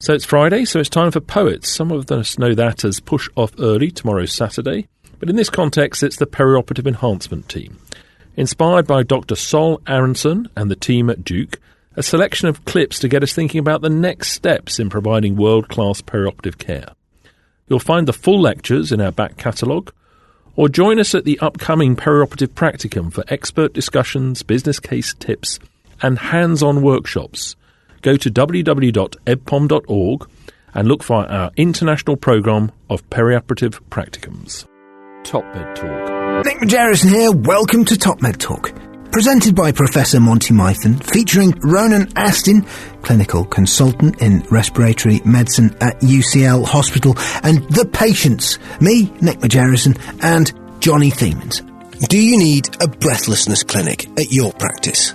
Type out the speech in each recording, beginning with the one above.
So it's Friday, so it's time for Poets. Some of us know that as Push Off Early, tomorrow's Saturday. But in this context, it's the perioperative enhancement team. Inspired by Dr. Sol Aronson and the team at Duke, a selection of clips to get us thinking about the next steps in providing world-class perioperative care. You'll find the full lectures in our back catalogue, or join us at the upcoming perioperative practicum for expert discussions, business case tips, and hands-on workshops. Go to www.ebpom.org and look for our international programme of perioperative practicums. Top Med Talk. Nick Margerrison here. Welcome to Top Med Talk. Presented by Professor Monty Mythen, featuring Ronan Astin, clinical consultant in respiratory medicine at UCL Hospital, and the patients, me, Nick Margerrison, and Johnny Themans. Do you need a breathlessness clinic at your practice?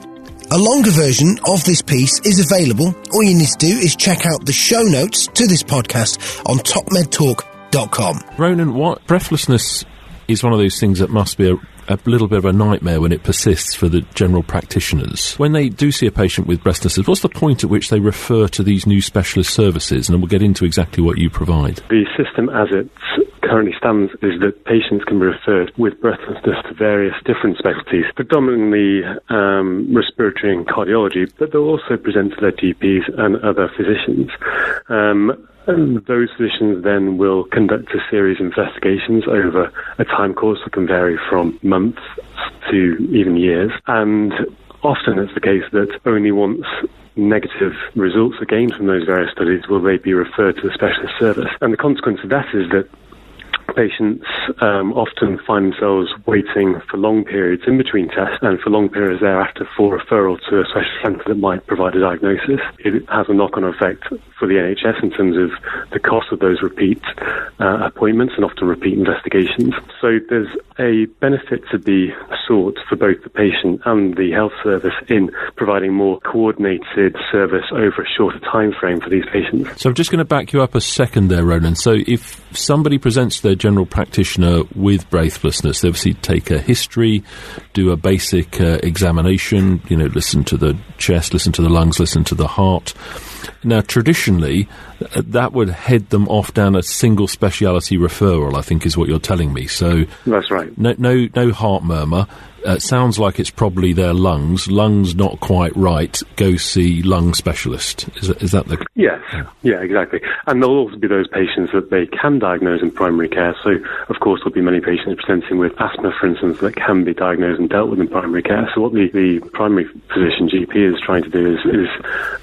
A longer version of this piece is available. All you need to do is check out the show notes to this podcast on topmedtalk.com. Ronan, what breathlessness is one of those things that must be a little bit of a nightmare when it persists for the general practitioners. When they do see a patient with breathlessness, what's the point at which they refer to these new specialist services? And we'll get into exactly what you provide. The system as it currently stands is that patients can be referred with breathlessness to various different specialties, predominantly respiratory and cardiology, but they'll also present to their GPs and other physicians. And those physicians then will conduct a series of investigations over a time course that can vary from months to even years. And often it's the case that only once negative results are gained from those various studies will they be referred to a specialist service. And the consequence of that is that patients often find themselves waiting for long periods in between tests and for long periods thereafter for referral to a specialist centre that might provide a diagnosis. It has a knock-on effect for the NHS in terms of the cost of those repeat appointments and often repeat investigations. So there's a benefit to be sought for both the patient and the health service in providing more coordinated service over a shorter time frame for these patients. So I'm just going to back you up a second there, Ronan. So if somebody presents their general practitioner with breathlessness, they obviously take a history, do a basic examination, listen to the chest, listen to the lungs, listen to the heart. Now, traditionally, that would head them off down a single speciality referral, I think is what you're telling me. So that's right. No heart murmur. Sounds like it's probably their lungs. Lungs not quite right. Go see lung specialist. Is that the... Yes. Yeah, exactly. And there'll also be those patients that they can diagnose in primary care. So, of course, there'll be many patients presenting with asthma, for instance, that can be diagnosed and dealt with in primary care. So what the primary physician GP is trying to do is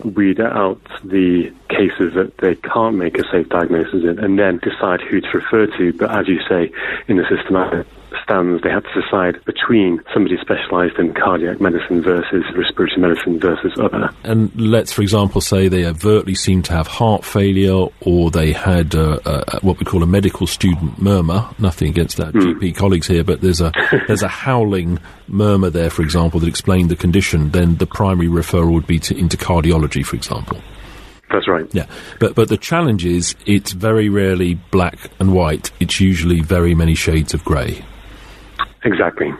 weed out the cases that they can't make a safe diagnosis in and then decide who to refer to. But as you say, in the system as it stands, they have to decide between somebody specialised in cardiac medicine versus respiratory medicine versus other. And let's, for example, say they overtly seem to have heart failure or they had what we call a medical student murmur. Nothing against our GP colleagues here, but there's a howling murmur there, for example, that explained the condition. Then the primary referral would be into cardiology, for example. That's right. Yeah, but the challenge is it's very rarely black and white. It's usually very many shades of grey. Exactly.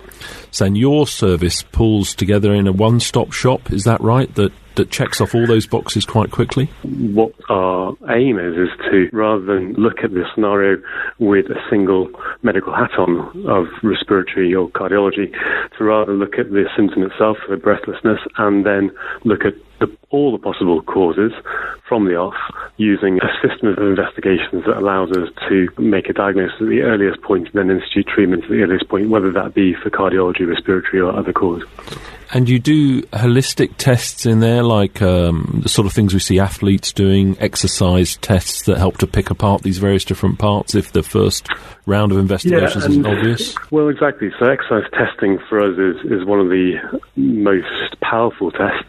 So and your service pulls together in a one-stop shop, is that right, that checks off all those boxes quite quickly? What our aim is to, rather than look at the scenario with a single medical hat on of respiratory or cardiology, to rather look at the symptom itself, the breathlessness, and then look at all the possible causes from the off, using a system of investigations that allows us to make a diagnosis at the earliest point and then institute treatment at the earliest point, whether that be for cardiology, respiratory or other cause. And you do holistic tests in there, like the sort of things we see athletes doing, exercise tests that help to pick apart these various different parts if the first round of investigations isn't obvious? Well, exactly. So exercise testing for us is one of the most powerful tests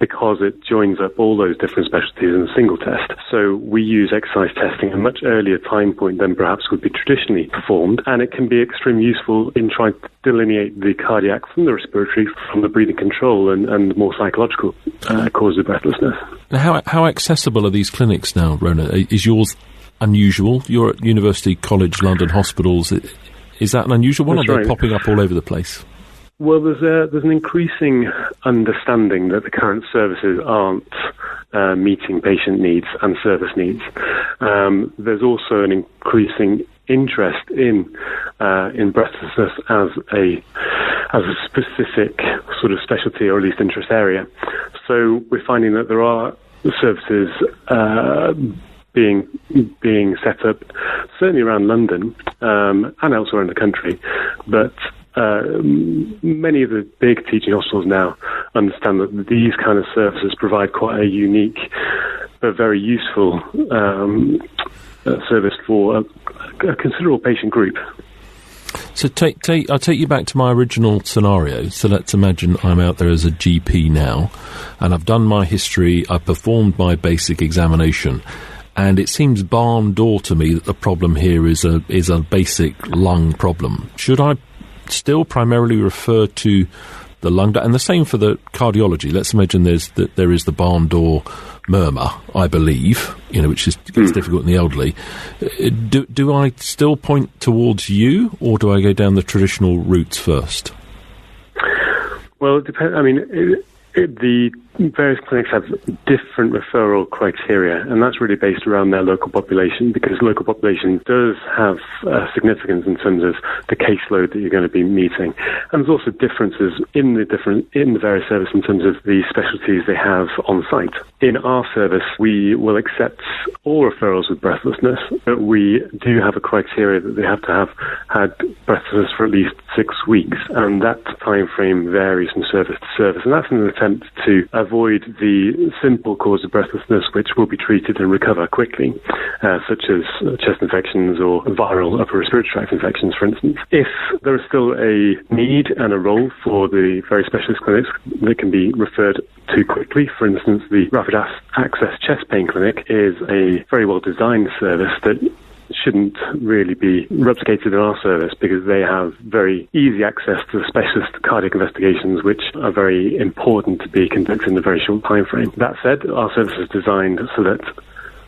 because it joins up all those different specialties in a single test. So we use exercise testing at a much earlier time point than perhaps would be traditionally performed, and it can be extremely useful in trying to delineate the cardiac from the respiratory, from the breathing control and more psychological causes of breathlessness. Now, how accessible are these clinics now, Ronan? Is yours unusual? You're at University College London Hospitals. Is that an unusual one, or are they popping up all over the place? Well, there's an increasing understanding that the current services aren't meeting patient needs and service needs. There's also an increasing interest in breathlessness as a specific sort of specialty, or at least interest area. So we're finding that there are services being set up, certainly around London and elsewhere in the country, but many of the big teaching hospitals now understand that these kind of services provide quite a unique but very useful service for a considerable patient group. So I'll take you back to my original scenario. So let's imagine I'm out there as a GP now, and I've done my history, I've performed my basic examination, and it seems barn door to me that the problem here is a basic lung problem. Should I still primarily refer to the lung, and the same for the cardiology? Let's imagine there is the barn door murmur, I believe, which gets difficult in the elderly. Do I still point towards you, or do I go down the traditional routes first? Well, it depends. I mean, the various clinics have different referral criteria, and that's really based around their local population, because local population does have significance in terms of the caseload that you're going to be meeting. And there's also differences in the various services in terms of the specialties they have on site. In our service, we will accept all referrals with breathlessness, but we do have a criteria that they have to have had breathlessness for at least 6 weeks, and that time frame varies from service to service, and that's an attempt to avoid the simple cause of breathlessness, which will be treated and recover quickly, such as chest infections or viral upper respiratory tract infections, for instance. If there is still a need and a role for the very specialist clinics that can be referred to quickly, for instance, the Rapid Access Chest Pain Clinic is a very well-designed service that shouldn't really be replicated in our service, because they have very easy access to the specialist cardiac investigations, which are very important to be conducted in a very short time frame. That said, our service is designed so that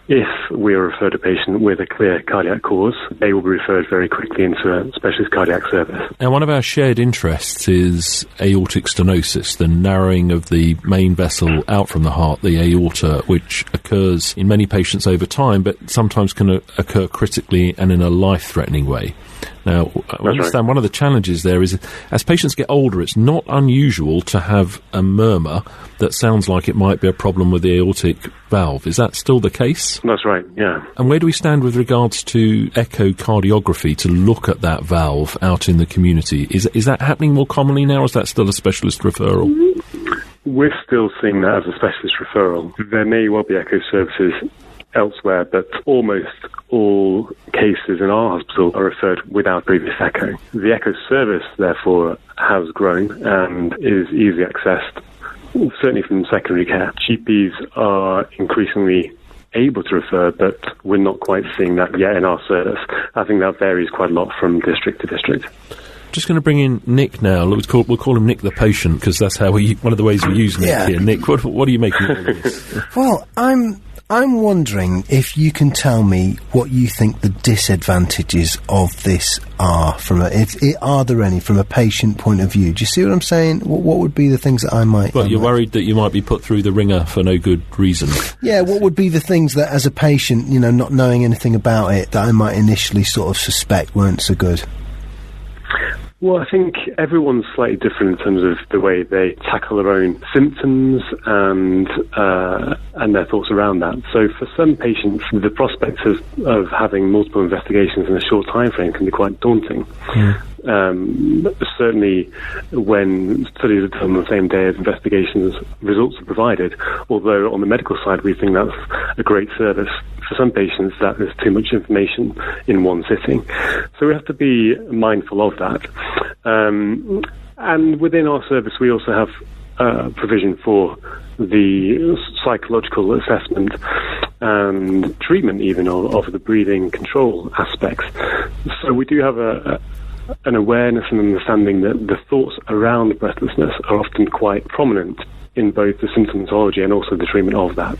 if we are referred a patient with a clear cardiac cause, they will be referred very quickly into a specialist cardiac service. Now, one of our shared interests is aortic stenosis, the narrowing of the main vessel out from the heart, the aorta, which occurs in many patients over time, but sometimes can occur critically and in a life-threatening way. Now, I understand one of the challenges there is, as patients get older, it's not unusual to have a murmur that sounds like it might be a problem with the aortic valve. Is that still the case? That's right, yeah. And where do we stand with regards to echocardiography to look at that valve out in the community? Is that happening more commonly now, or is that still a specialist referral? We're still seeing that as a specialist referral. There may well be echo services elsewhere, but almost all cases in our hospital are referred without previous echo. The echo service, therefore, has grown and is easily accessed, certainly from secondary care. GPs are increasingly able to refer, but we're not quite seeing that yet in our service. I think that varies quite a lot from district to district. Just going to bring in Nick now. We'll call him Nick the patient, because that's how one of the ways we use Nick here. Nick, what are you making of this? Well, I'm wondering if you can tell me what you think the disadvantages of this are. Are there any from a patient point of view? Do you see what I'm saying? What would be the things that I might... Well, you're worried that you might be put through the ringer for no good reason. Yeah, what would be the things that, as a patient, not knowing anything about it, that I might initially sort of suspect weren't so good? Well, I think everyone's slightly different in terms of the way they tackle their own symptoms and their thoughts around that. So for some patients, the prospect of having multiple investigations in a short time frame can be quite daunting. Certainly when studies are done on the same day as investigations results are provided, although on the medical side we think that's a great service, for some patients that is too much information in one sitting. So we have to be mindful of that. And within our service we also have provision for the psychological assessment and treatment even of the breathing control aspects. So we do have an awareness and understanding that the thoughts around breathlessness are often quite prominent in both the symptomatology and also the treatment of that.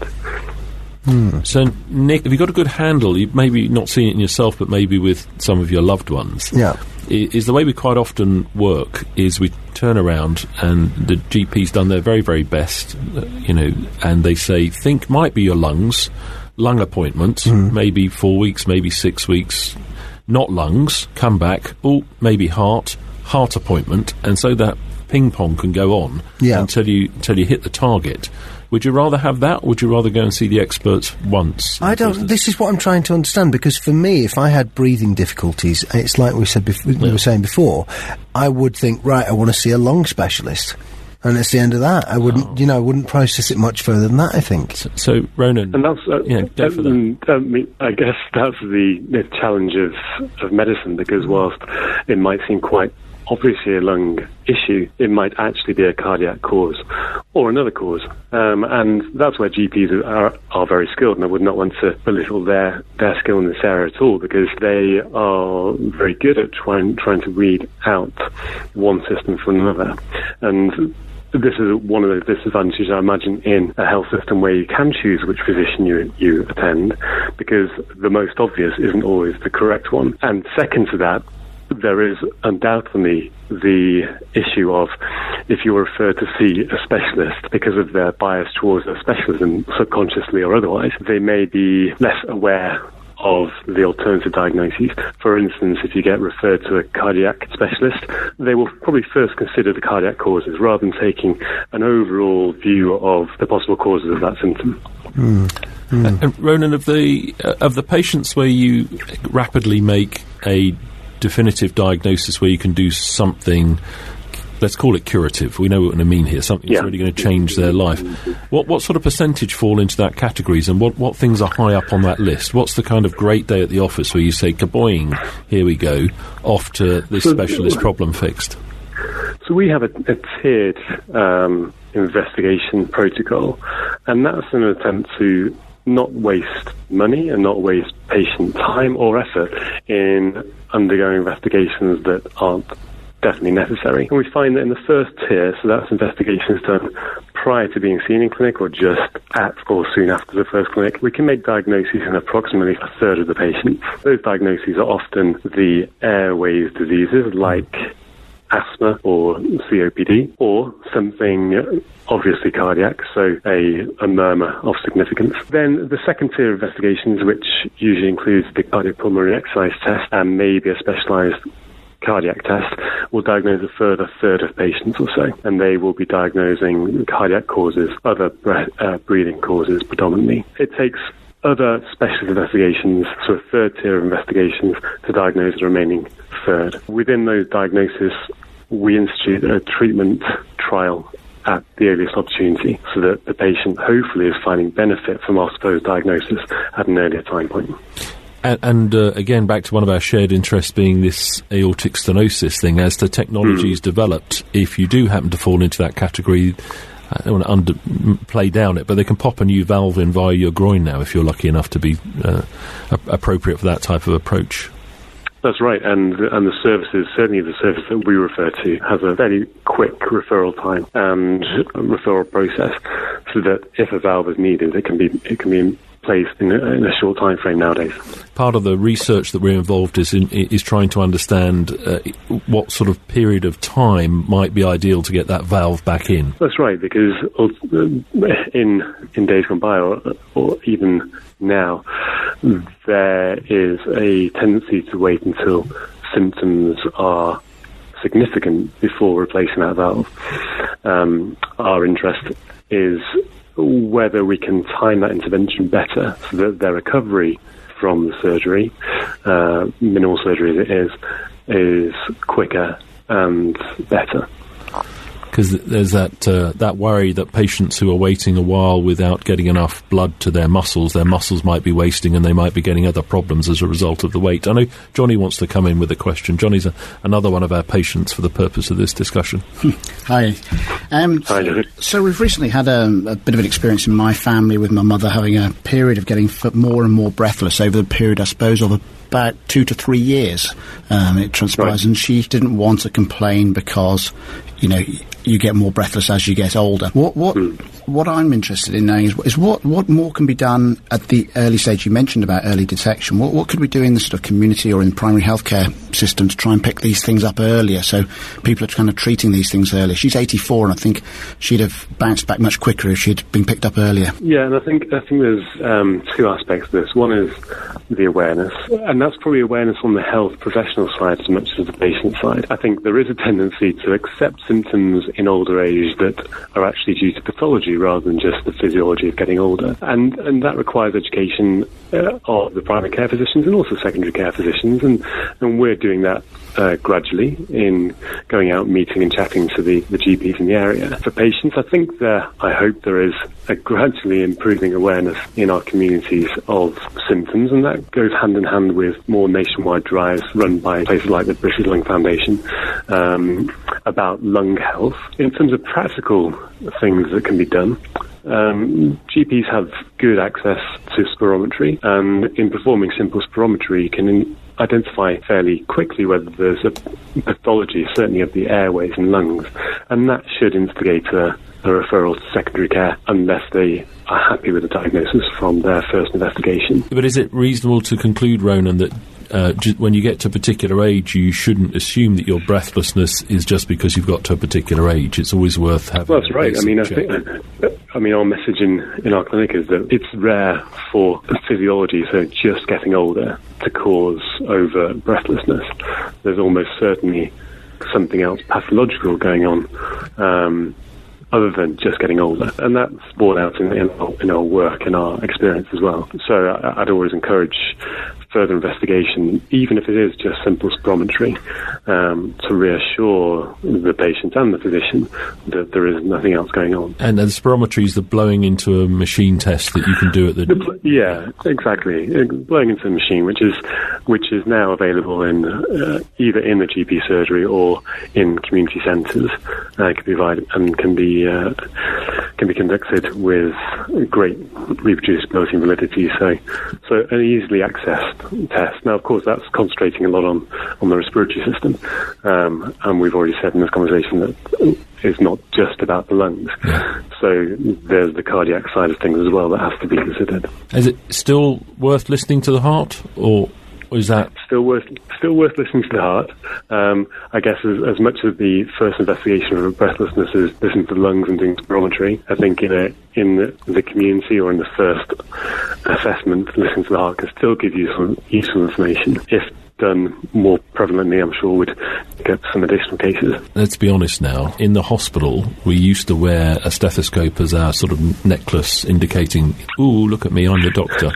So, Nick, have you got a good handle? You've maybe not seen it in yourself, but maybe with some of your loved ones. Yeah. is the way we quite often work is we turn around and the GP's done their very, very best, and they say, think might be your lungs, lung appointment, maybe 4 weeks, maybe 6 weeks, not lungs, come back, maybe heart appointment, and so that ping pong can go on until you hit the target. Would you rather have that, or would you rather go and see the experts once? This is what I'm trying to understand, because for me, if I had breathing difficulties, it's like we were saying before, I would think, right, I want to see a lung specialist. And it's the end of that. I wouldn't, I wouldn't process it much further than that, I think. So Ronan, and that's go for that. I guess that's the challenge of medicine, because whilst it might seem quite obviously a lung issue, it might actually be a cardiac cause or another cause, and that's where GPs are very skilled, and I would not want to belittle their skill in this area at all, because they are very good at trying to read out one system from another. And this is one of the disadvantages, I imagine, in a health system where you can choose which physician you attend, because the most obvious isn't always the correct one. And second to that, there is undoubtedly the issue of, if you're referred to see a specialist because of their bias towards a specialism, subconsciously or otherwise, they may be less aware of the alternative diagnoses. For instance, if you get referred to a cardiac specialist, they will probably first consider the cardiac causes rather than taking an overall view of the possible causes of that symptom. Ronan, of the patients where you rapidly make a definitive diagnosis where you can do something, let's call it curative, we know what I mean here, something that's really going to change their life, what sort of percentage fall into that categories, and what things are high up on that list? What's the kind of great day at the office where you say, kaboing, here we go, off to this specialist problem fixed? So we have a tiered investigation protocol, and that's an attempt to not waste money and not waste patient time or effort in undergoing investigations that aren't definitely necessary. And we find that in the first tier, so that's investigations done prior to being seen in clinic or just at or soon after the first clinic, we can make diagnoses in approximately a third of the patients. Those diagnoses are often the airways diseases like asthma or COPD, or something obviously cardiac, so a murmur of significance. Then the second tier of investigations, which usually includes the cardiopulmonary exercise test and maybe a specialised cardiac test, will diagnose a further third of patients or so, and they will be diagnosing cardiac causes, other breathing causes predominantly. It takes other specialist investigations, so a third tier of investigations, to diagnose the remaining third. Within those diagnoses, we institute a treatment trial at the earliest opportunity, so that the patient hopefully is finding benefit from our supposed diagnosis at an earlier time point. And again, back to one of our shared interests being this aortic stenosis thing, as the technology's developed, if you do happen to fall into that category, I don't want to play down it, but they can pop a new valve in via your groin now if you're lucky enough to be appropriate for that type of approach. That's right, and the services, certainly the service that we refer to, has a very quick referral time and referral process, so that if a valve is needed, it can be placed in a short time frame nowadays. Part of the research that we're involved is trying to understand what sort of period of time might be ideal to get that valve back in. That's right, because in days gone by, or even now, there is a tendency to wait until symptoms are significant before replacing that valve. Our interest is whether we can time that intervention better so that their recovery from the surgery, minimal surgery as it is quicker and better. Because there's that worry that patients who are waiting a while without getting enough blood to their muscles might be wasting and they might be getting other problems as a result of the wait. I know Johnny wants to come in with a question. Johnny's another one of our patients for the purpose of this discussion. Hi. Hi, so we've recently had a bit of an experience in my family with my mother having a period of getting more and more breathless over the period, I suppose, of about 2 to 3 years. It transpires, right. And she didn't want to complain because you get more breathless as you get older. What I'm interested in knowing is what more can be done at the early stage. You mentioned about early detection. What could we do in the sort of community or in primary healthcare system to try and pick these things up earlier, so people are kind of treating these things earlier? She's 84, and I think she'd have bounced back much quicker if she'd been picked up earlier. Yeah, and I think there's two aspects to this. One is the awareness, and that's probably awareness on the health professional side as much as the patient side. I think there is a tendency to accept symptoms in older age that are actually due to pathology rather than just the physiology of getting older. And that requires education of the primary care physicians and also secondary care physicians, and we're doing that gradually in going out, meeting and chatting to the GPs in the area. For patients, I hope there is a gradually improving awareness in our communities of symptoms, and that goes hand in hand with more nationwide drives run by places like the British Lung Foundation about lung health. In terms of practical things that can be done, GPs have good access to spirometry, and in performing simple spirometry you can identify fairly quickly whether there's a pathology, certainly of the airways and lungs, and that should instigate a referral to secondary care unless they are happy with the diagnosis from their first investigation. But is it reasonable to conclude, Ronan, that when you get to a particular age, you shouldn't assume that your breathlessness is just because you've got to a particular age? It's always worth having. Well, that's right. I mean, our message in our clinic is that it's rare for physiology, so just getting older, to cause over breathlessness. There's almost certainly something else pathological going on, other than just getting older, and that's borne out in our work and our experience as well. So I'd always encourage further investigation, even if it is just simple spirometry, to reassure the patient and the physician that there is nothing else going on. And the spirometry is the blowing into a machine test that you can do at the... Yeah, exactly. Blowing into a machine, which is now available in either in the GP surgery or in community centres, can be provided and can be conducted with great reproducibility and validity. So an easily accessed test. Now, of course, that's concentrating a lot on the respiratory system, and we've already said in this conversation that it's not just about the lungs. So there's the cardiac side of things as well that has to be considered. Is it still worth listening to the heart, or is that still worth listening to the heart? I guess as much as the first investigation of breathlessness is listening to the lungs and doing spirometry, I think in the community or in the first assessment, listening to the heart can still give you some useful information. If done more prevalently, I'm sure would get some additional cases. Let's be honest now. In the hospital, we used to wear a stethoscope as our sort of necklace, indicating, "Ooh, look at me, I'm the doctor."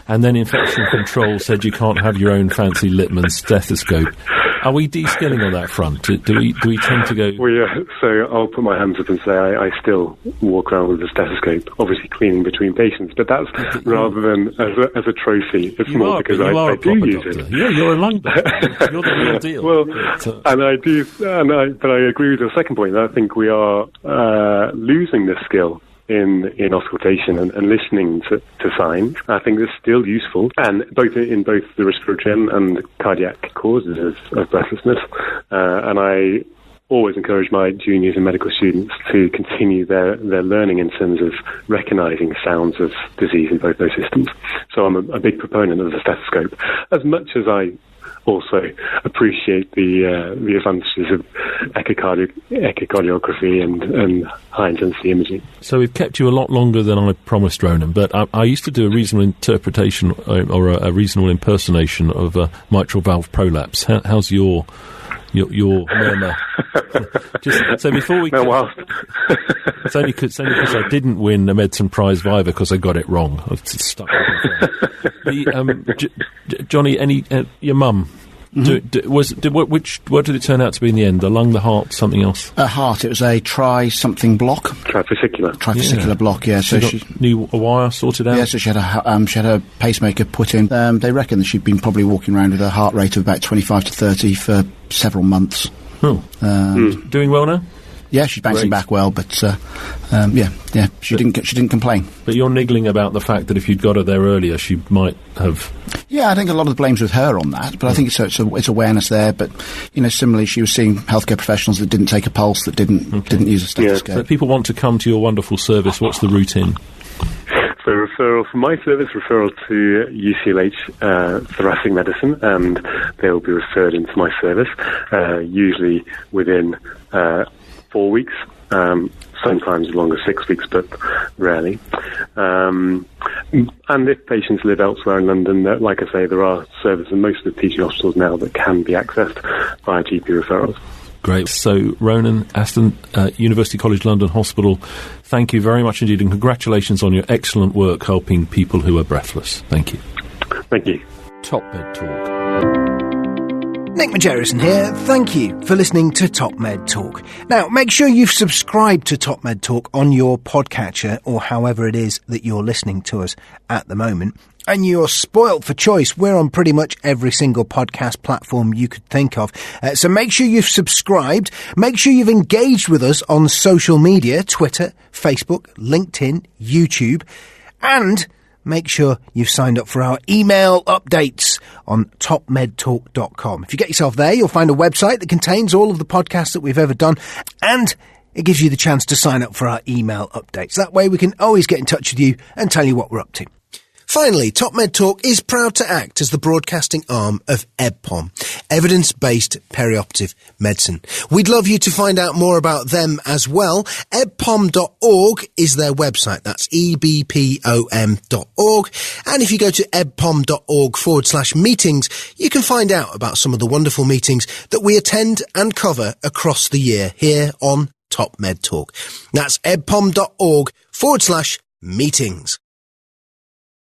And then infection control said you can't have your own fancy Littmann stethoscope. Are we de-skilling on that front? Do we tend to go... Well, so I'll put my hands up and say I still walk around with a stethoscope, obviously cleaning between patients, but that's rather than as a trophy. It's more because I do use doctor. it. Yeah, you're a lung doctor. You're the real deal. Well, but I agree with the second point. I think we are losing this skill in auscultation and listening to signs. I think it's still useful, and in both the respiratory and the cardiac causes of breathlessness. And I always encourage my juniors and medical students to continue their learning in terms of recognising sounds of disease in both those systems. So I'm a big proponent of the stethoscope, as much as I also appreciate the advantages of echocardiography and high-intensity imaging. So we've kept you a lot longer than I promised, Ronan, but I used to do a reasonable interpretation or a reasonable impersonation of a mitral valve prolapse. How's your murmur? Just so before we... It's only because I didn't win the Medicine Prize for either because I got it wrong. I was stuck with it. Johnny, your mum, what did it turn out to be in the end? The lung, the heart, something else? A heart. It was a tri-something block. Trifascicular block, yeah. So she knew a wire sorted out? Yeah, so she had a pacemaker put in. They reckon that she'd been probably walking around with a heart rate of about 25 to 30 for several months. Doing well now? Yeah, she's bouncing back well, but she didn't complain. But you're niggling about the fact that if you'd got her there earlier, she might have. Yeah, I think a lot of the blame's with her on that, but I think it's awareness there. But similarly, she was seeing healthcare professionals that didn't take a pulse, that didn't use a stethoscope. So if people want to come to your wonderful service, what's the routine? So referral from my service, referral to UCLH thoracic medicine, and they will be referred into my service, usually within 4 weeks, sometimes as long as 6 weeks, but rarely. And if patients live elsewhere in London, like I say, there are services in most of the teaching hospitals now that can be accessed via GP referrals. Great. So, Ronan Astin, University College London Hospital, thank you very much indeed, and congratulations on your excellent work helping people who are breathless. Thank you. Thank you. Top Med Talk. Nick Margerrison here. Thank you for listening to Top Med Talk. Now, make sure you've subscribed to Top Med Talk on your podcatcher or however it is that you're listening to us at the moment. And you're spoilt for choice. We're on pretty much every single podcast platform you could think of. So make sure you've subscribed. Make sure you've engaged with us on social media, Twitter, Facebook, LinkedIn, YouTube. And make sure you've signed up for our email updates on topmedtalk.com. If you get yourself there, you'll find a website that contains all of the podcasts that we've ever done. And it gives you the chance to sign up for our email updates. That way we can always get in touch with you and tell you what we're up to. Finally, Top Med Talk is proud to act as the broadcasting arm of EBPOM, Evidence-Based Perioperative Medicine. We'd love you to find out more about them as well. ebpom.org is their website. That's ebpom.org. And if you go to ebpom.org/meetings, you can find out about some of the wonderful meetings that we attend and cover across the year here on Top Med Talk. That's ebpom.org/meetings.